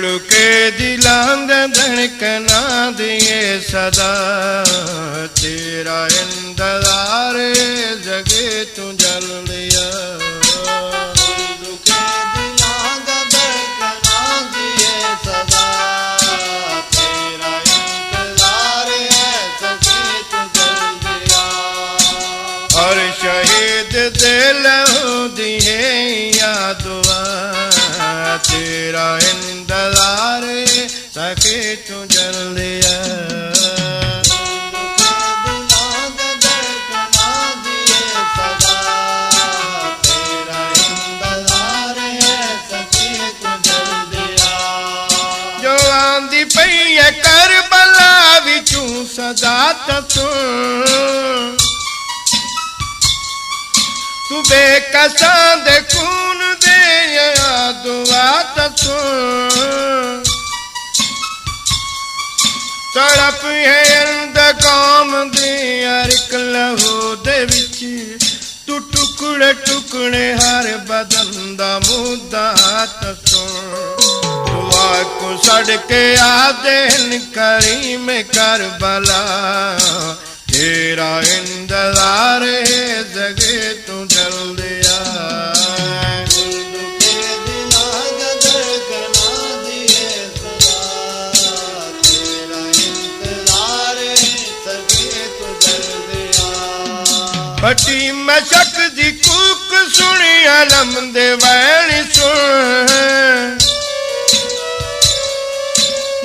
के दिलां दे धड़कना दिए सदा तेरा इंतजार जगे तू जल लिया के दिलां दे धड़कना दिए सदा तेरा इंतजार जगे तू जल लिया और शहीद दिल दिए यादवा तेरा इंतजार सके तू जल लिया जो आंदी पई है करबला विचू सदा तू बेकसा दे खून दे दुआ तड़प है इंतकाम दे हर एक लहू दे विच तू टुकड़े टुकड़े हर बदन दा मुद्दा दुआ को सड़ के आदेन करीम करबला तेरा इंतजार जगे तू जल दिया फटी मशक दी कूक सुनी अलम दे वैण सुन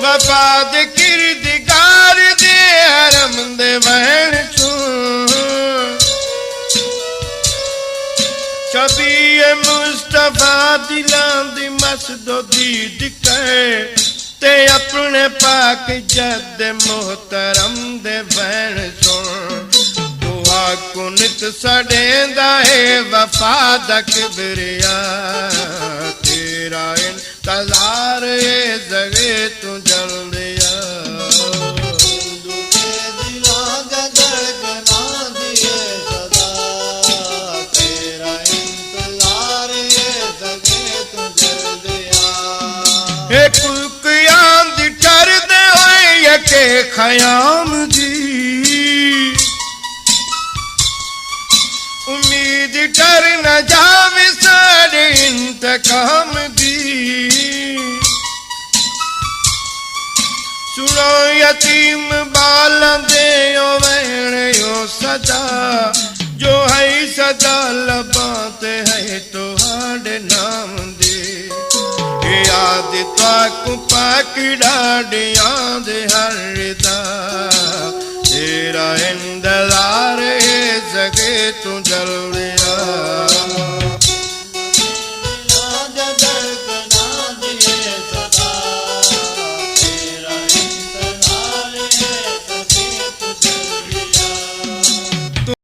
वफा दे किरदगार दे हरम दे वैण सुन शबीए मुस्तफा दिलां दी मसदो दीद कहे ते अपने पाक जद मोहतरम दे वैण सुन कुनित सड़ेंदा है वफा दा किबरिया तेरा इंतजार जगे तू जल दिया तेरा इंतजार जगे तू जल दिया एक कुयाम दी कर दे होए के खयाम दी उम्मीद कर न जावे सारे इंतकाम दी सुनो यतीम बालां दे ओ वैण ओ सदा जो है सदा लबाते है तुहाडे नाम दे याद ताकू पाक डाडियां दे हरदा तेरा इंतजार जगे तू जल